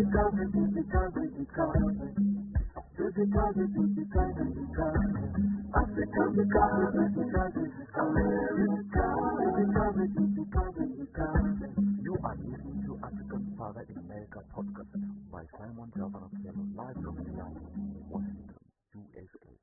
You are listening to African Father in America podcast by Simon Okeolo, live from Seattle, Washington, USA.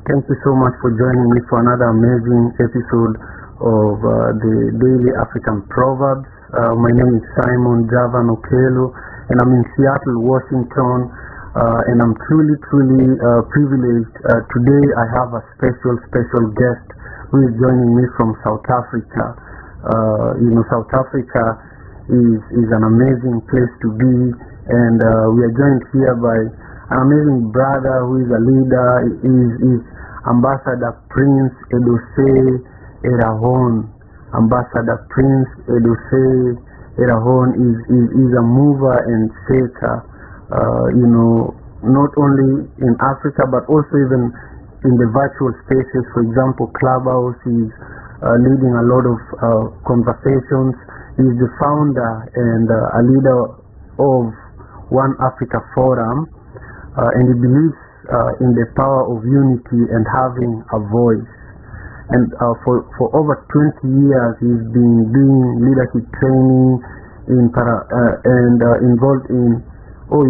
Thank you so much for joining me for another amazing episode of the Daily African Proverbs. My name is Simon Okeolo, and I'm in Seattle, Washington, and I'm truly privileged. Today I have a special guest who is joining me from South Africa. South Africa is an amazing place to be, and we are joined here by an amazing brother who is a leader, is Ambassador Prince Edose Erahon. Ambassador Prince Edose Erahon is a mover and shaker, not only in Africa but also even in the virtual spaces. For example, Clubhouse is leading a lot of conversations. He is the founder and a leader of One Africa Forum, and he believes in the power of unity and having a voice. And for over 20 years, he's been doing leadership training he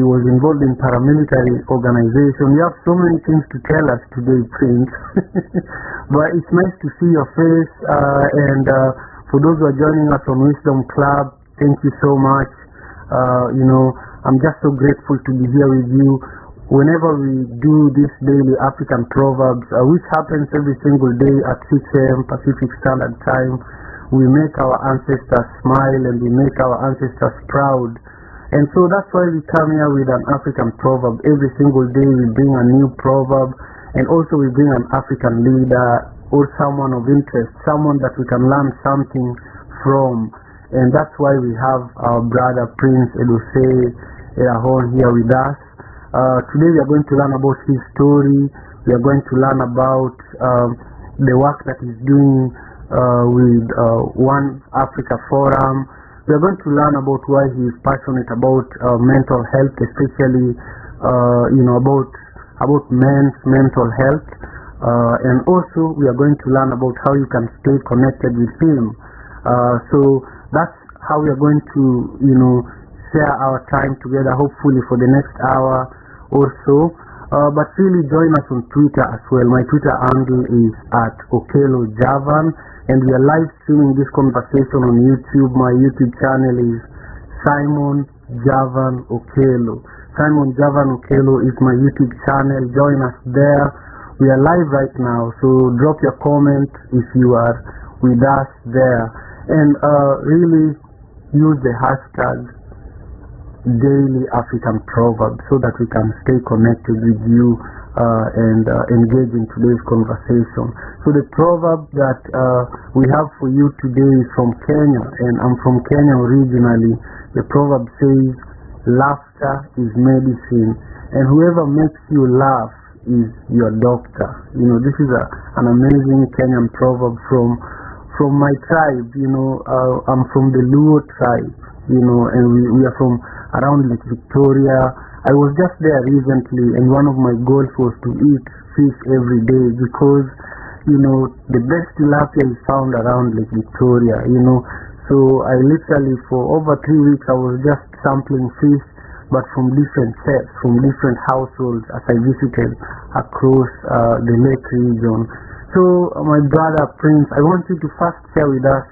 was involved in paramilitary organization. You have so many things to tell us today, Prince. But it's nice to see your face. And for those who are joining us on Wisdom Club, thank you so much. I'm just so grateful to be here with you. Whenever we do this daily African Proverbs, which happens every single day at 6 a.m. Pacific Standard Time, we make our ancestors smile and we make our ancestors proud. And so that's why we come here with an African proverb. Every single day we bring a new proverb, and also we bring an African leader or someone of interest, someone that we can learn something from. And that's why we have our brother Prince Edose Erahon here with us. Today we are going to learn about his story. We are going to learn about the work that he's doing with One Africa Forum. We are going to learn about why he is passionate about mental health, especially about men's mental health, and also we are going to learn about how you can stay connected with him. So that's how we are going to share our time together, hopefully for the next hour or so. But really join us on Twitter as well. My Twitter handle is @Okeolo Javan. And we are live streaming this conversation on YouTube. My YouTube channel is Simon Javan Okeolo. Simon Javan Okeolo is my YouTube channel. Join us there. We are live right now, so drop your comment if you are with us there. And really use the hashtag Daily African Proverbs so that we can stay connected with you and engage in today's conversation. So the proverb that we have for you today is from Kenya, and I'm from Kenya originally. The proverb says, laughter is medicine, and whoever makes you laugh is your doctor. This is an amazing Kenyan proverb from my tribe. I'm from the Luo tribe, and we are from around Lake Victoria. I was just there recently, and one of my goals was to eat fish every day because, the best tilapia is found around Lake Victoria, So I literally, for over 3 weeks, I was just sampling fish, but from different chefs, from different households as I visited across the lake region. So, my brother Prince, I want you to first share with us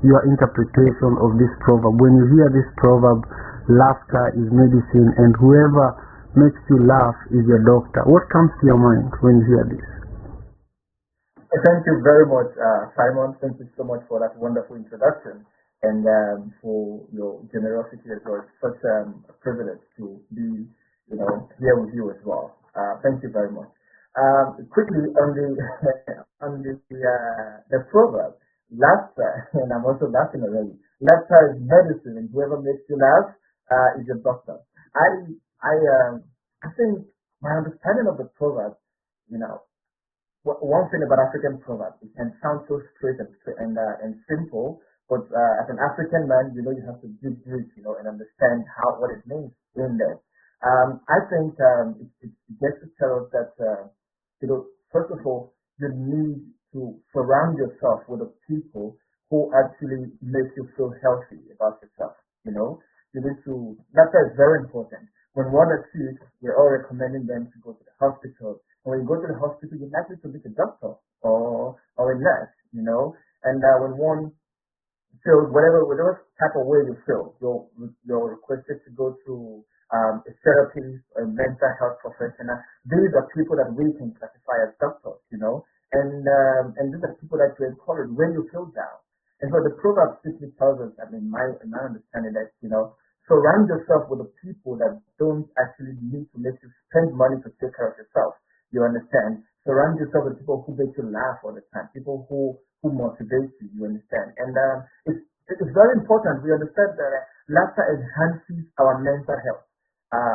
your interpretation of this proverb. When you hear this proverb, laughter is medicine, and whoever makes you laugh is your doctor, what comes to your mind when you hear this? Thank you very much, Simon. Thank you so much for that wonderful introduction, and for your generosity as well. It's such a privilege to be, here with you as well. Thank you very much. Quickly on the proverb, laughter, and I'm also laughing already. Laughter is medicine, and whoever makes you laugh is your doctor. I think my understanding of the proverb, one thing about African proverbs, it can sound so straight and simple, But as an African man, you have to dig deep, and understand what it means in there. I think it gets to tell us that first of all, you need to surround yourself with the people who actually make you feel healthy about yourself. You need to. That is very important. When one is sick, we're all recommending them to go to the hospital. And when you go to the hospital, you're likely to meet a doctor or a nurse. And when one feels whatever type of way you feel, you're requested to go to a therapist, a mental health professional. These are people that we can classify as doctors, and these are people that you encourage when you feel down. And so the proverb simply tells us, in my understanding, that surround yourself with the people that don't actually need to make you spend money to take care of yourself. You understand? Surround yourself with people who make you laugh all the time, people who motivate you. You understand? And it's very important. We understand that laughter enhances our mental health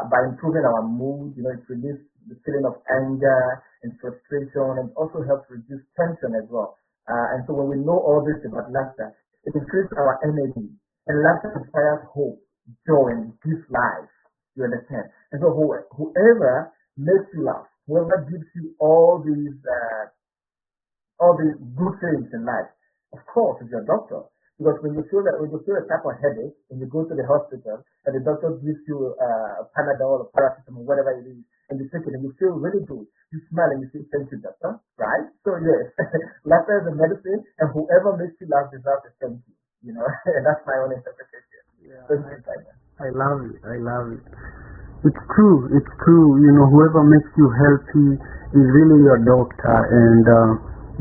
by improving our mood. It relieves the feeling of anger and frustration, and also helps reduce tension as well. And so when we know all this about laughter, it increases our energy. And laughter inspires hope, joy, and gives life. You understand? And so whoever makes you laugh, whoever gives you all these good things in life, of course, is your doctor. Because when you feel a type of headache and you go to the hospital and the doctor gives you a Panadol or paracetamol, whatever it is, and you take it and you feel really good, you smile and you say, "Thank you, doctor," right? So yes, laughter is a medicine, and whoever makes you laugh deserves a thank you. And that's my own interpretation. Yeah, So I love it. I love it. It's true. It's true. Whoever makes you healthy is really your doctor. And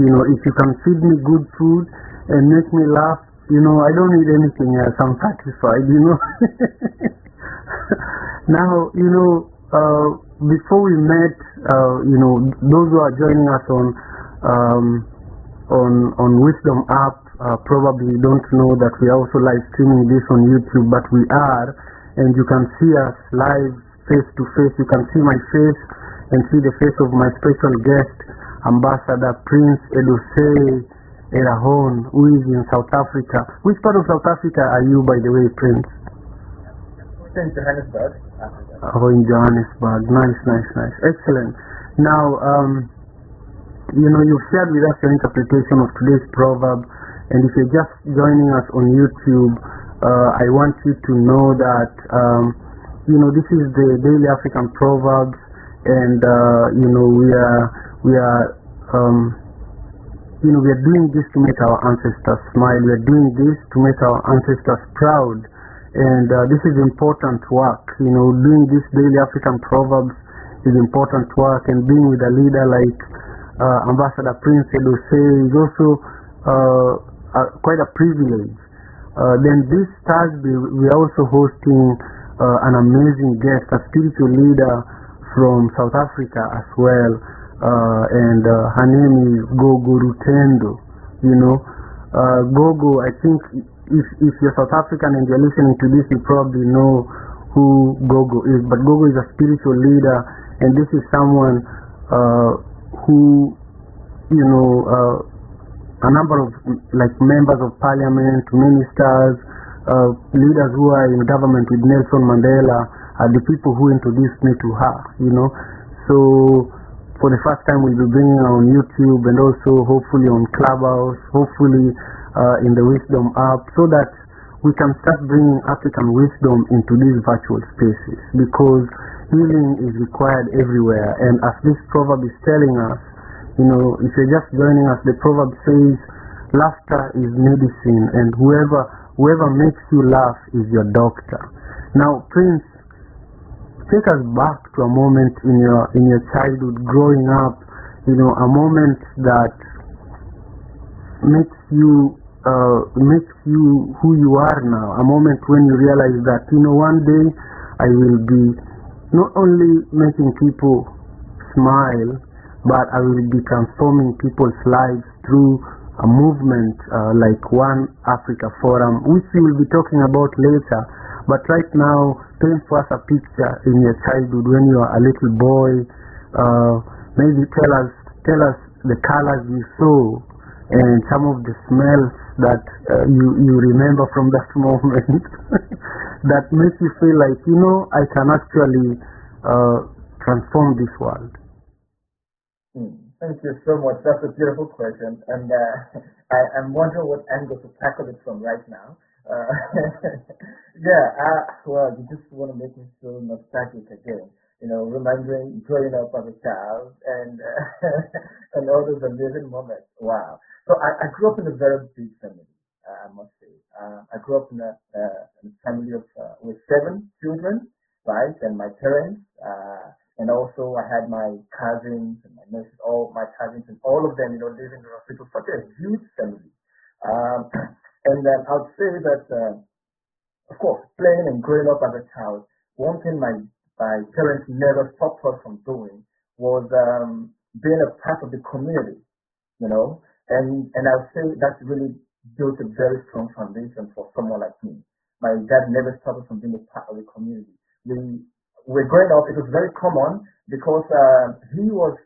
if you can feed me good food and make me laugh, I don't need anything else. I'm satisfied. Now, before we met, those who are joining us on Wisdom app probably don't know that we are also live streaming this on YouTube, but we are, and you can see us live face to face. You can see my face and see the face of my special guest, Ambassador Prince Edose Erahon, who is in South Africa. Which part of South Africa are you, by the way, Prince? in Johannesburg. Oh, in Johannesburg. Nice. Excellent. Now, you've shared with us your interpretation of today's proverb, and if you're just joining us on YouTube, I want you to know that, this is the Daily African Proverbs, and, we are doing this to make our ancestors smile. We are doing this to make our ancestors proud. And this is important work. Doing this Daily African Proverbs is important work, and being with a leader like Ambassador Prince Edose is also quite a privilege. Then this Thursday, we are also hosting an amazing guest, a spiritual leader from South Africa as well. And her name is Gogo Rutendo. Gogo, I think if you're South African and you're listening to this, you probably know who Gogo is. But Gogo is a spiritual leader, and this is someone who, a number of members of parliament, ministers, leaders who are in government with Nelson Mandela are the people who introduced me to her. So for the first time, we'll be bringing her on YouTube and also hopefully on Clubhouse, hopefully in the Wisdom app, so that we can start bringing African wisdom into these virtual spaces, because healing is required everywhere. And as this proverb is telling us, if you're just joining us, the proverb says, laughter is medicine, and whoever makes you laugh is your doctor. Now, Prince, take us back to a moment in your childhood, growing up, a moment that makes you who you are now, a moment when you realize that, one day I will be not only making people smile, but I will be transforming people's lives through a movement like One Africa Forum, which we will be talking about later. But right now, paint for us a picture in your childhood when you are a little boy. Maybe tell us the colors you saw and some of the smells that you remember from that moment that makes you feel like, I can actually transform this world? Thank you so much. That's a beautiful question, and I'm wondering what angle to tackle it from right now. Well, you just want to make me feel nostalgic again. Remembering growing up as a child and and all those amazing moments. Wow. So I grew up in a very big family. I must say. I grew up in a family of with 7 children, right? And my parents. And also I had my cousins and my nieces, all my cousins and all of them, living in the hospital, such a huge family. Um, and then I would say that, of course, playing and growing up as a child, one thing my parents never stopped us from doing was being a part of the community, and I would say that really built a very strong foundation for someone like me. My dad never stopped us from being a part of the community. We growing up, it was very common because he was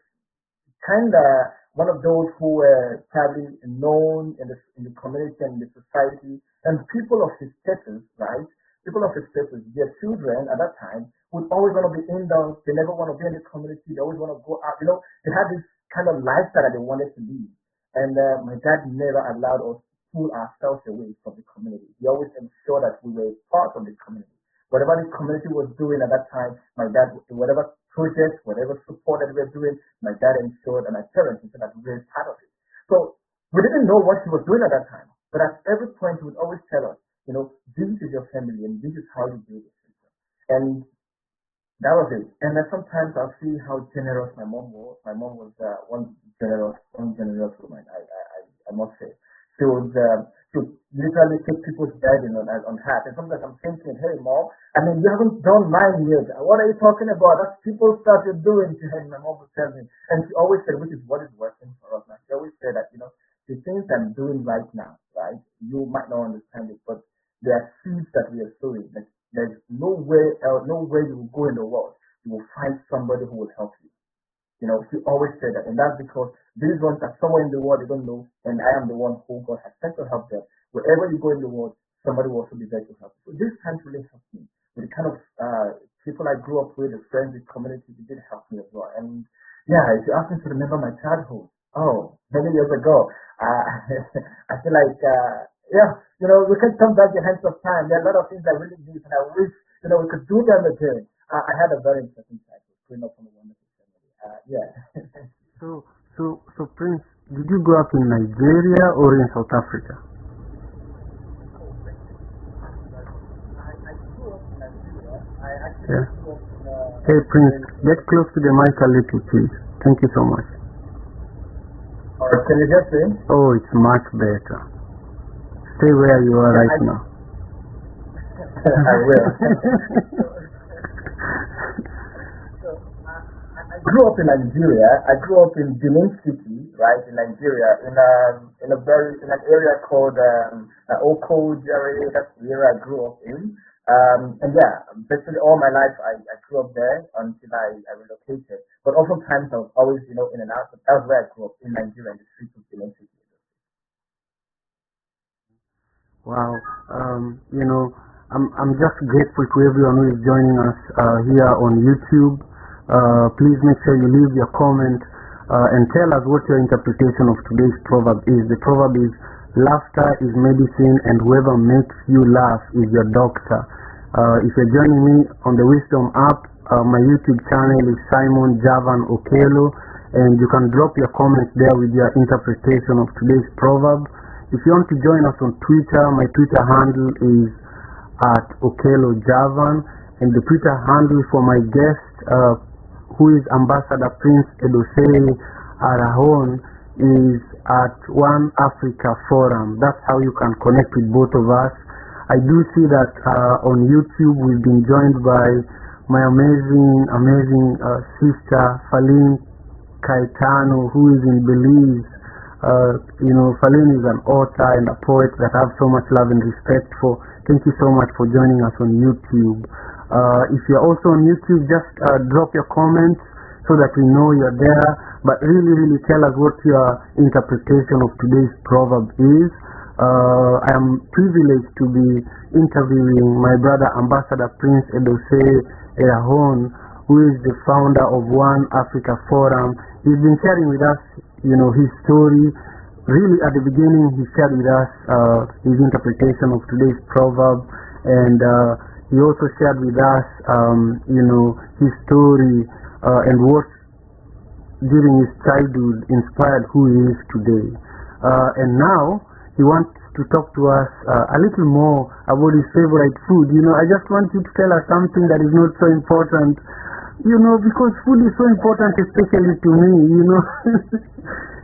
kind of one of those who were probably known in the community and in the society, and people of his status, right? People of his status, their children at that time would always want to be indoors. They never want to be in the community. They always want to go out. They had this kind of lifestyle that they wanted to lead. And my dad never allowed us to pull ourselves away from the community. He always ensured that we were part of the community. Whatever the community was doing at that time, my dad, whatever project, whatever support that we were doing, my dad ensured and my parents ensured that we were part of it. So we didn't know what he was doing at that time. But at every point, he would always tell us, this is your family and this is how you do this. And that was it. And then sometimes I'll see how generous my mom was. My mom was one generous woman, I must say. She would literally take people's burden on her. And sometimes I'm thinking, hey, mom, you haven't done mine yet. What are you talking about? That's people's stuff you're doing. And my mom would tell me. And she always said, which is what is working for us now. She always said that, the things I'm doing right now, right, you might not understand it, but there are seeds that we are sowing. There's no way you will go in the world. You will find somebody who will help you. She always said that, and that's because these ones are somewhere in the world they don't know, and I am the one who God has sent to help them. Wherever you go in the world, somebody will also be there to help you. So this time really helped me. With the kind of people I grew up with, the friends, the community, they did help me as well. And if you ask me to remember my childhood, many years ago, I feel like, we can turn back the hands of time. There are a lot of things I really miss, and I wish, we could do them again. I had a very interesting childhood, growing up from a wonderful family. So Prince, did you grow up in Nigeria or in South Africa? I grew up in Nigeria. I actually grew up in Hey Prince, get close to the mic a little, please. Thank you so much. Can you hear me? Oh, it's much better. Stay where you are right now. I will. I grew up in Nigeria. I grew up in Benin City, right, in Nigeria, in an area called Okeolo. That's the area I grew up in. Basically all my life I grew up there until I relocated. But oftentimes I was always, in and out. But that was where I grew up, in Nigeria, in the streets of Benin City. Wow. I'm just grateful to everyone who is joining us here on YouTube. Please make sure you leave your comment and tell us what your interpretation of today's proverb is. The proverb is, laughter is medicine and whoever makes you laugh is your doctor. If you're joining me on the Wisdom app, my YouTube channel is Simon Javan Okeolo, and you can drop your comments there with your interpretation of today's proverb. If you want to join us on Twitter, my Twitter handle is @Okeolo Javan, and the Twitter handle for my guest, who is Ambassador Prince Edosei Arahon, is @One Africa Forum. That's how you can connect with both of us. I do see that on YouTube we've been joined by my amazing sister Faline Caetano, who is in Belize. Faline is an author and a poet that I have so much love and respect for. Thank you so much for joining us on YouTube. If you're also on YouTube, just drop your comments so that we know you're there. But really, really tell us what your interpretation of today's proverb is. I am privileged to be interviewing my brother Ambassador Prince Edose Erahon, who is the founder of One Africa Forum. He's been sharing with us, his story. Really, at the beginning, he shared with us his interpretation of today's proverb, and he also shared with us, his story and what during his childhood inspired who he is today. And now he wants to talk to us a little more about his favorite food. I just want you to tell us something that is not so important, because food is so important, especially to me.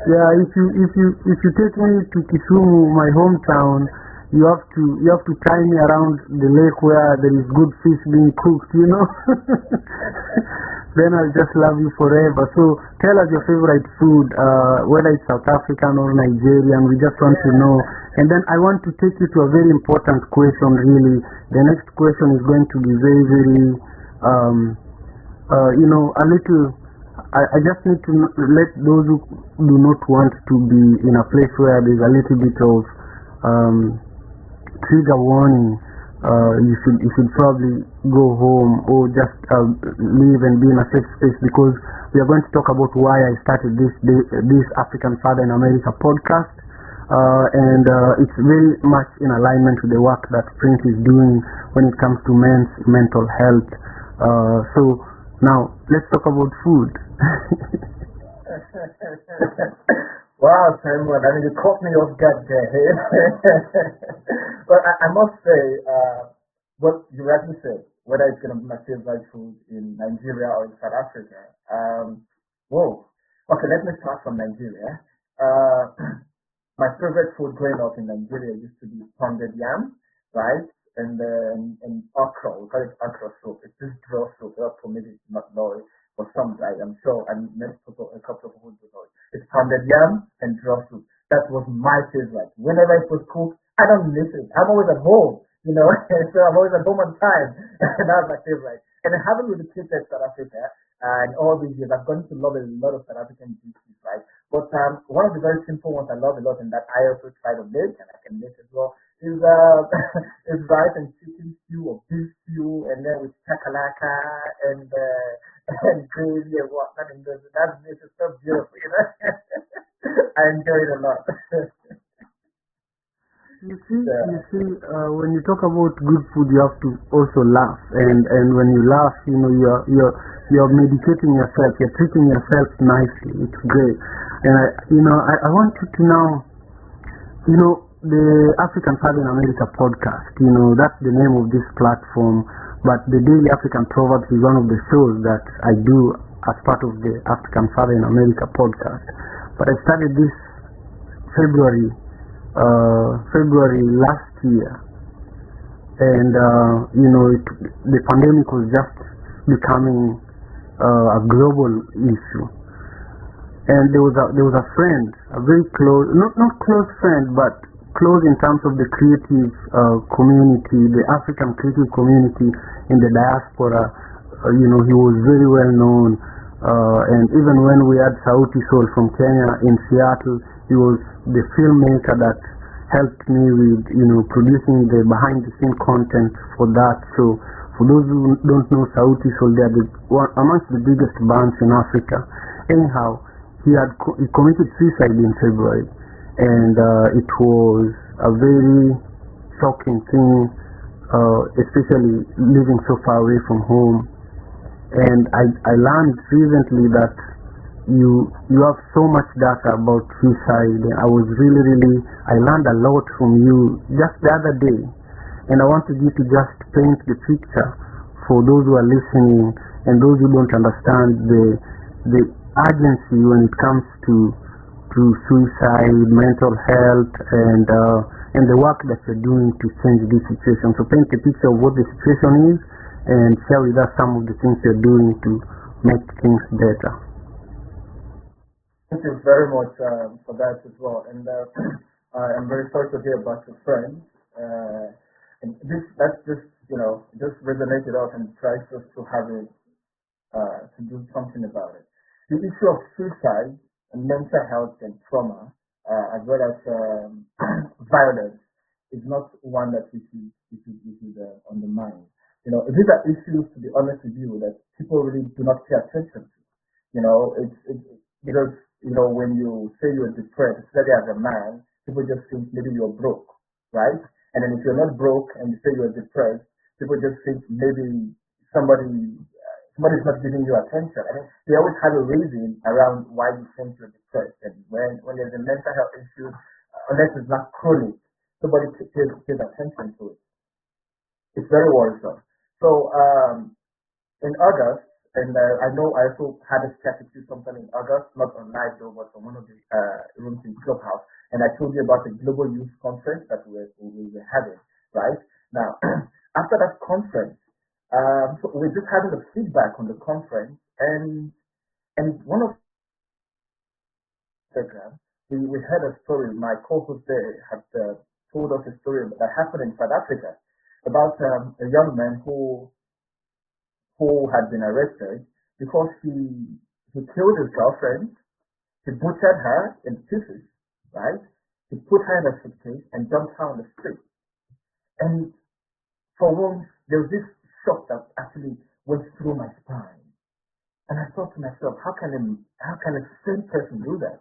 Yeah, if you take me to Kisumu, my hometown, you have to tie me around the lake where there is good fish being cooked. Then I'll just love you forever. So tell us your favorite food, whether it's South African or Nigerian. We just want to know. And then I want to take you to a very important question, really. The next question is going to be very, very, a little. I just need to let those who do not want to be in a place where there's a little bit of trigger warning. You should probably go home or just leave and be in a safe space, because we are going to talk about why I started this African Father in America podcast, and it's very much in alignment with the work that Prince is doing when it comes to men's mental health. So now let's talk about food. Wow, Simon, you caught me off guard there. But I must say, what you rightly said, whether it's going to be my favorite food in Nigeria or in South Africa. Whoa. Okay, let me start from Nigeria. My favorite food growing up in Nigeria used to be pounded yam, right? And okra. We call it okra soup. It's this draw soup. For me, it's not know it. For some, I'm sure, and a couple of people do know it. It's pounded yam and draw soup. That was my favorite. Whenever it was cooked, I don't miss it. I'm always at home, so I'm always at home on time. And that's my favorite. And I haven't really tasted South Africa, and all these years I've gone to love a lot of South African dishes, right? But one of the very simple ones I love a lot, and that I also try to make, and I can make as well, is is rice and chicken stew or beef stew, and then with chakalaka and gravy and whatnot, and that makes it so beautiful, I enjoy it a lot. You see, when you talk about good food, you have to also laugh, and when you laugh, you're medicating yourself, you're treating yourself nicely. It's great, and I want you to know, the African Father in America podcast. That's the name of this platform. But the Daily African Proverbs is one of the shows that I do as part of the African Father in America podcast. But I started this February last year, and the pandemic was just becoming a global issue. And there was a friend, a very close, not close friend, but close in terms of the creative community, the African creative community in the diaspora. He was very well known, and even when we had Sauti Sol from Kenya in Seattle, he was the filmmaker that helped me with producing the behind the scene content for that. So for those who don't know Sauti Sol, they are amongst the biggest bands in Africa. Anyhow, he committed suicide in February. And it was a very shocking thing, especially living so far away from home. And I learned recently that you have so much data about suicide. I learned a lot from you just the other day. And I wanted you to just paint the picture for those who are listening and those who don't understand the urgency when it comes to suicide, mental health, and the work that you're doing to change this situation. So paint a picture of what the situation is and share with us some of the things you're doing to make things better. Thank you very much for that as well. And I'm very sorry to hear about your friend. And that's just resonated us and tries us to have it, to do something about it. the issue of suicide and mental health and trauma, as well as violence, is not one that we should undermine. These are issues, to be honest with you, that people really do not pay attention to. It's because when you say you're depressed, especially as a man, people just think maybe you're broke, right? And then if you're not broke and you say you're depressed, people just think maybe somebody's not giving you attention. I mean, they always have a reason around why you think you're depressed. And when there's a mental health issue, unless it's not chronic, nobody pays attention to it. It's very worrisome. So in August, and I know I also had a chat with you sometime in August, not on live though, but on one of the rooms in Clubhouse, and I told you about the Global Youth Conference that we were having, right? Now, after that conference, so we're just having a feedback on the conference, and one of Instagram, we heard a story. My co-host there had told us a story that happened in South Africa about a young man who had been arrested because he killed his girlfriend, he butchered her in pieces, right? He put her in a suitcase and dumped her on the street. And for once, there was this shock that actually went through my spine. And I thought to myself, how can a sane person do that?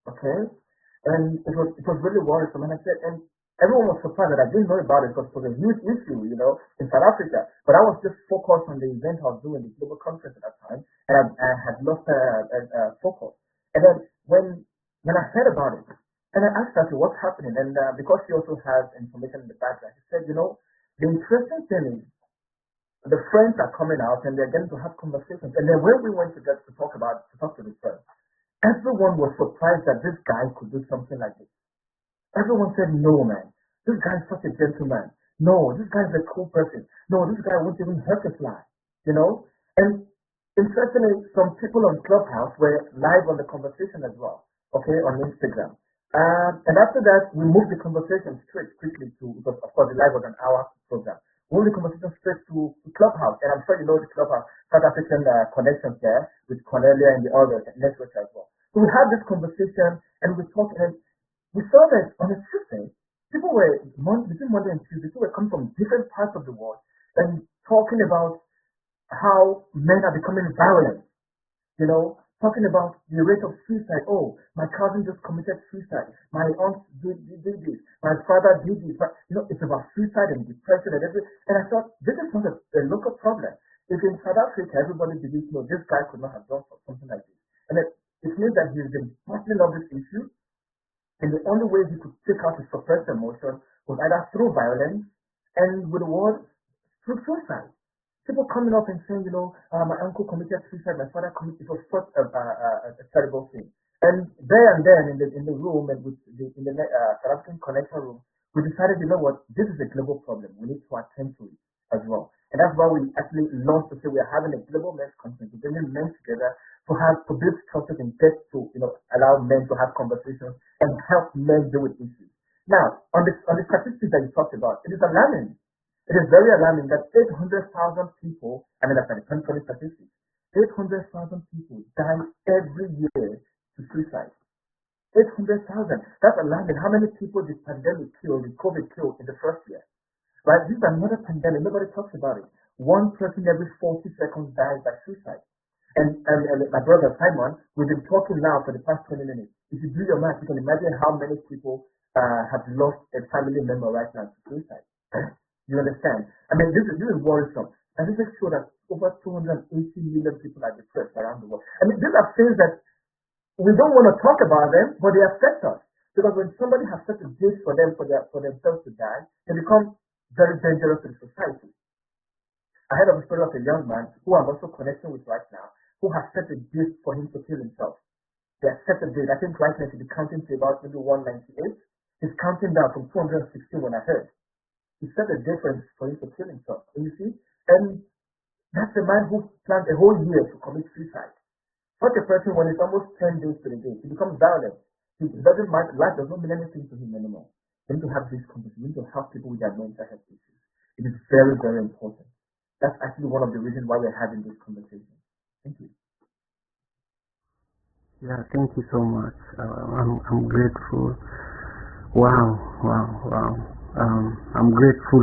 Okay? And it was really worrisome. And I said, and everyone was surprised that I didn't know about it because it was a huge issue, in South Africa. But I was just focused on the event I was doing, the global conference at that time, and I had lost focus. And then when I heard about it, and I asked her what's happening, and because she also has information in the background, she said, the interesting thing is the friends are coming out and they're getting to have conversations. And then when we went to talk to the friends, everyone was surprised that this guy could do something like this. Everyone said, no, man, this guy is such a gentleman. No, this guy is a cool person. No, this guy won't even hurt a fly, And interestingly, some people on Clubhouse were live on the conversation as well, okay, on Instagram. And after that, we moved the conversation straight quickly because of course the live was an hour program. We moved the conversation straight to Clubhouse, and I'm sure you know the Clubhouse South African connections there with Cornelia and the other networks as well. So we had this conversation and we talked, and we saw that on a Tuesday, people were between Monday and Tuesday, people were coming from different parts of the world and talking about how men are becoming violent, talking about the rate of suicide. Oh, my cousin just committed suicide. My aunt did this. My father did this. But, it's about suicide and depression and everything. And I thought, this is not a local problem. If in South Africa, everybody believes, no, this guy could not have done something like this. And it means that he's been battling on this issue. And the only way he could take out his suppressed emotion was either through violence and with the word through suicide. People coming up and saying, my uncle committed suicide, my father committed. It was such a terrible thing. And there and then in the room and in the South African connection room, we decided, what, this is a global problem. We need to attend to it as well. And that's why we actually launched to say we are having a global men's conference, we're bringing men together to build structures and get to allow men to have conversations and help men deal with issues. Now, on the statistics that you talked about, it is alarming. It is very alarming that 800,000 people, that's the 2020 statistics, 800,000 people die every year to suicide. 800,000. That's alarming. How many people did pandemic kill, did COVID kill in the first year? Right? This is another pandemic. Nobody talks about it. One person every 40 seconds dies by suicide. And my brother Simon, we've been talking now for the past 20 minutes. If you do your math, you can imagine how many people have lost a family member right now to suicide. You understand? I mean, this is worrisome. And this is show that over 280 million people are depressed around the world. I mean, these are things that we don't want to talk about them, but they affect us. Because when somebody has set a date for themselves to die, they become very dangerous to the society. I heard of a story of a young man who I'm also connecting with right now, who has set a date for him to kill himself. They have set a date. I think right now he should be counting to about maybe 198. He's counting down from 216 when I heard. He set a difference for him to kill himself. And you see? And that's a man who planned a whole year to commit suicide. Such a person, when it's almost 10 days to the day, he becomes violent. He doesn't mind, life does not mean anything to him anymore. We need to have this conversation. We need to help people with their mental health issues. It is very, very important. That's actually one of the reasons why we're having this conversation. Thank you. Yeah, thank you so much. I'm grateful. Wow, wow, wow. I'm grateful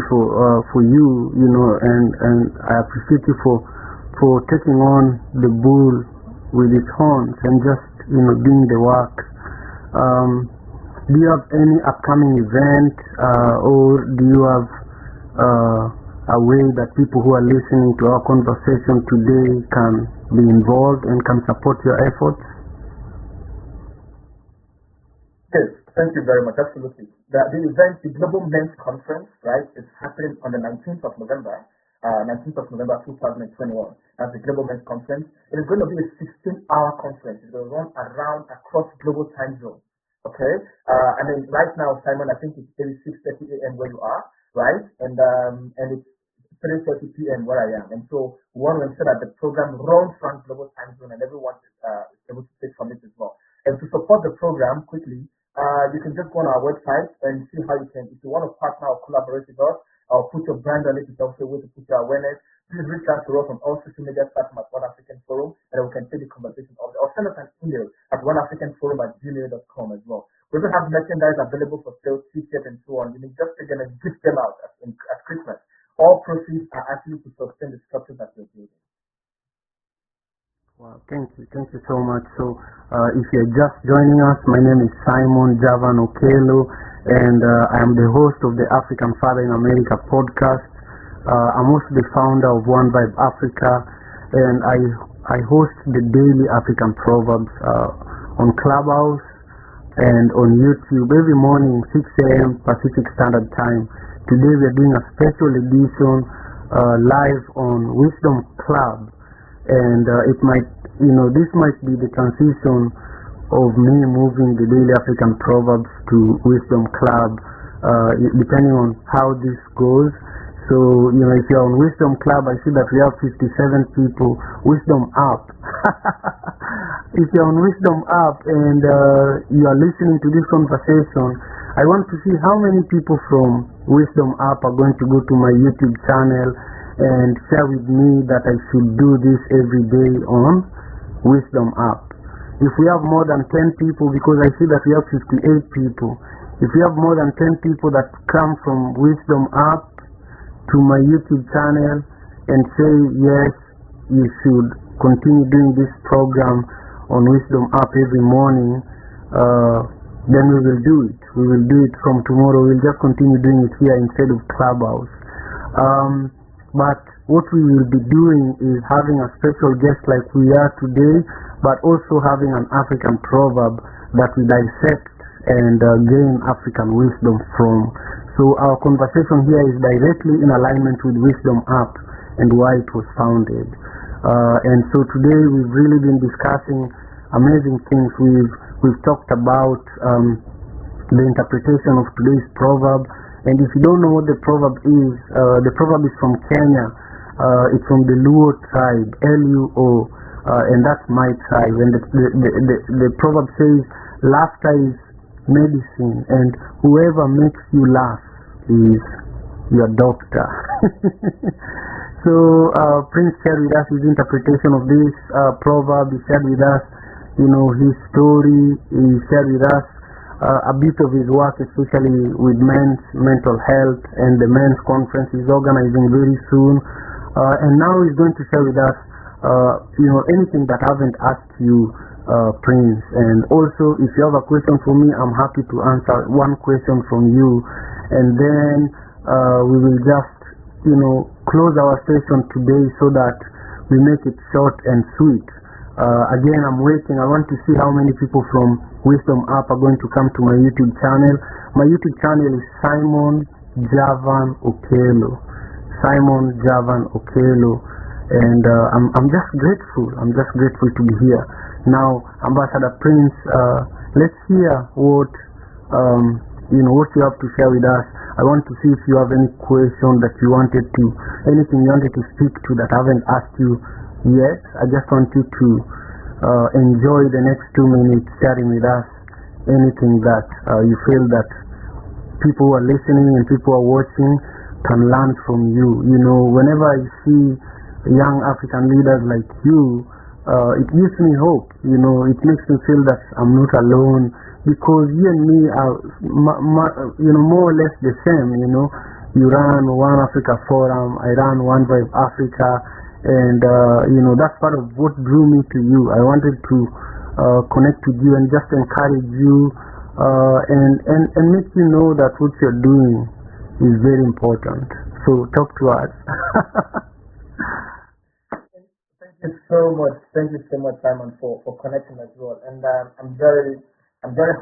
for you, and I appreciate you for taking on the bull with its horns and just doing the work. Do you have any upcoming event, or do you have a way that people who are listening to our conversation today can be involved and can support your efforts? Yes, thank you very much. Absolutely. The event, the Global Men's Conference, right, is happening on the 19th of November, 2021. That's the Global Men's Conference. It is going to be a 16-hour conference. It's going to run around across global time zones. Okay? I mean, right now, Simon, I think it's 6:30 a.m. where you are, right? And it's 3:30 p.m. where I am. And so we want to ensure that the program runs around global time zone and everyone is able to take from it as well. And to support the program quickly, you can just go on our website and see how you can, if you want to partner or collaborate with us, or put your brand on it, it's also a way to put your awareness. Please reach out to us on all social media platforms at One African Forum, and we can take the conversation of it. Or send us an email at oneafricanforum@gmail.com as well. We also have merchandise available for sale, t-shirts and so on. You can just take them and gift them out at Christmas. All proceeds are actually to sustain the structure that we're building. Wow, thank you so much. So, if you're just joining us, my name is Simon Javan Okeolo, and I am the host of the African Father in America podcast. I'm also the founder of One Vibe Africa, and I host the daily African Proverbs on Clubhouse and on YouTube every morning, 6 a.m. Pacific Standard Time. Today we are doing a special edition live on Wisdom Club. And this might be the transition of me moving the Daily African Proverbs to Wisdom Club, depending on how this goes. So, if you're on Wisdom Club, I see that we have 57 people. Wisdom Up. If you're on Wisdom Up and you are listening to this conversation, I want to see how many people from Wisdom Up are going to go to my YouTube channel and share with me that I should do this every day on Wisdom Up. If we have more than 10 people, because I see that we have 58 people, if we have more than 10 people that come from Wisdom Up to my YouTube channel and say, yes, you should continue doing this program on Wisdom Up every morning, then we will do it. We will do it from tomorrow. We'll just continue doing it here instead of Clubhouse. But what we will be doing is having a special guest like we are today, but also having an African proverb that we dissect and gain African wisdom from. So our conversation here is directly in alignment with Wisdom Up and why it was founded. And so today we've really been discussing amazing things. We've talked about the interpretation of today's proverb. And if you don't know what the proverb is from Kenya. It's from the Luo tribe, Luo, and that's my tribe. And the proverb says, laughter is medicine, and whoever makes you laugh is your doctor. So Prince shared with us his interpretation of this proverb. He shared with us, his story. He shared with us a bit of his work, especially with men's mental health and the men's conference he's organizing very soon. And now he's going to share with us, anything that I haven't asked you, Prince. And also, if you have a question for me, I'm happy to answer one question from you. And then we will just, close our session today so that we make it short and sweet. Again, I'm waiting. I want to see how many people from Wisdom Up are going to come to my YouTube channel. My YouTube channel is Simon Javan Okeolo. Simon Javan Okeolo. And I'm just grateful. I'm just grateful to be here. Now, Ambassador Prince, let's hear what you have to share with us. I want to see if you have any question that you wanted to, anything you wanted to speak to that I haven't asked you yet. I just want you to enjoy the next 2 minutes sharing with us anything that you feel that people who are listening and people who are watching can learn from you. Whenever I see young African leaders like you it gives me hope. It makes me feel that I'm not alone, because you and me are, more or less the same. You run One Africa Forum, I run One Vibe Africa, and that's part of what drew me to you. I wanted to connect with you and just encourage you, and make you know that what you're doing is very important. So talk to us. Thank you so much, Simon, for connecting as well. And I'm very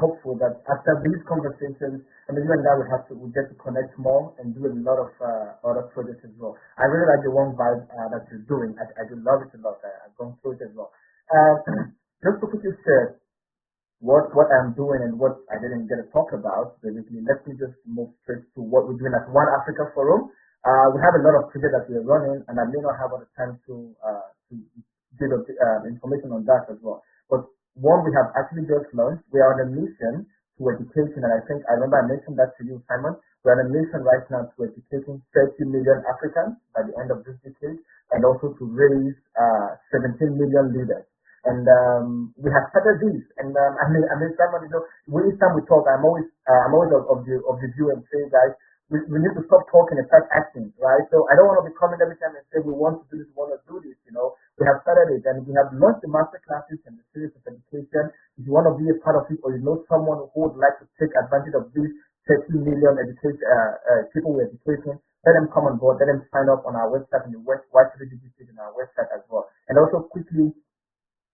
hopeful that after these conversations, and you and I will get to connect more and do a lot of other projects as well. I really like the One Vibe that you're doing. I do love it a lot. I've gone through it as well. Just to quickly share what I'm doing and what I didn't get to talk about, basically, let me just move straight to what we're doing at One Africa Forum. We have a lot of projects that we're running, and I may not have all the time to give information on that as well. But one we have actually just launched, we are on a mission to education, and I remember I mentioned that to you, Simon. We're on a mission right now to educating 30 million Africans by the end of this decade, and also to raise 17 million leaders. And we have started this, and I mean, Simon, every time we talk, I'm always of the view and say, guys, we need to stop talking and start acting, right? So I don't want to be coming every time and say we want to do this, we want to do this. We have started it, and we have launched the master classes and the series of education. If you want to be a part of it, or you know someone who would like to take advantage of these 30 million people we're educating, let them come on board. Let them sign up on our website, and the Y3DG page on our website as well. And also quickly,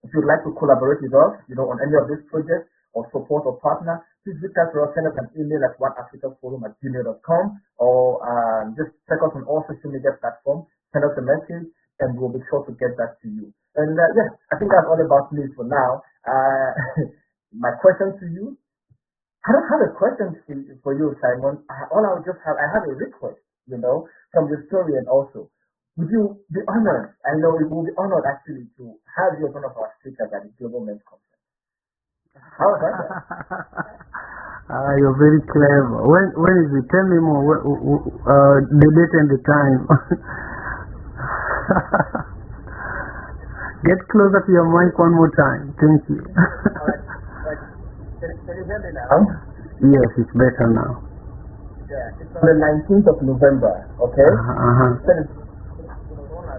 if you'd like to collaborate with us, on any of these projects or support or partner, please reach out to us, send us an email at oneafricaforum@gmail.com, or just check us on all social media platforms, send us a message, and we'll be sure to get that to you. And I think that's all about me for now. My question to you, I don't have a question for you, Simon. I have a request, from your story, and also, would you be honored? I know it will be honored actually to have you as one of our speakers at the Global Men's Conference. How about that? You're very clever. When is it? Tell me more. The date and the time. Get closer to your mic one more time. Thank you. Can you hear me now? Yes, it's better now. Yeah, it's on the 19th of November, okay?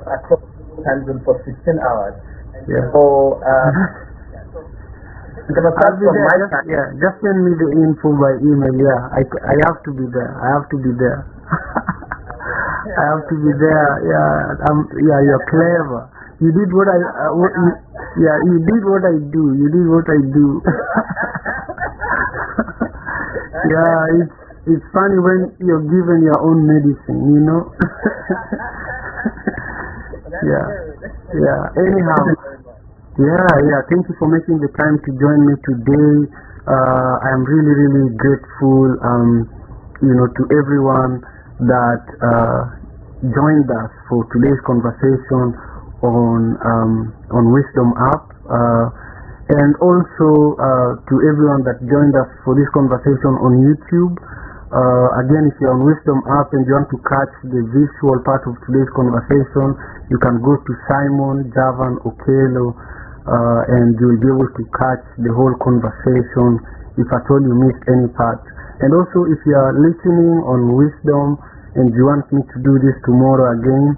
Across time zone for 16 hours. Yeah. So, I'll be there. Just send me the info by email. Yeah, I have to be there. I have to be there. I have to be there. Yeah, you're clever. You did what I. You did what I do. You did what I do. Yeah, it's funny when you're given your own medicine. Yeah. Anyhow. Yeah. Thank you for making the time to join me today. I am really, really grateful, to everyone that joined us for today's conversation on Wisdom App, and also to everyone that joined us for this conversation on YouTube. Again, if you're on Wisdom App and you want to catch the visual part of today's conversation, you can go to Simon, Javan, Okeolo, and you'll be able to catch the whole conversation if at all you missed any part. And also, if you are listening on Wisdom and you want me to do this tomorrow again,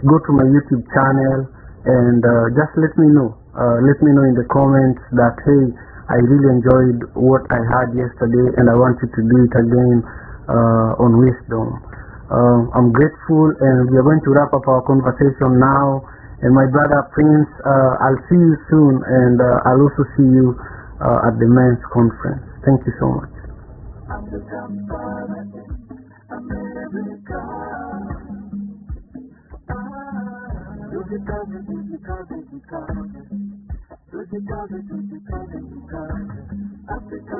go to my YouTube channel and just let me know. Let me know in the comments that, hey, I really enjoyed what I had yesterday and I want you to do it again on Wisdom. I'm grateful, and we are going to wrap up our conversation now. And my brother Prince, I'll see you soon, and I'll also see you at the men's conference. Thank you so much. Africa,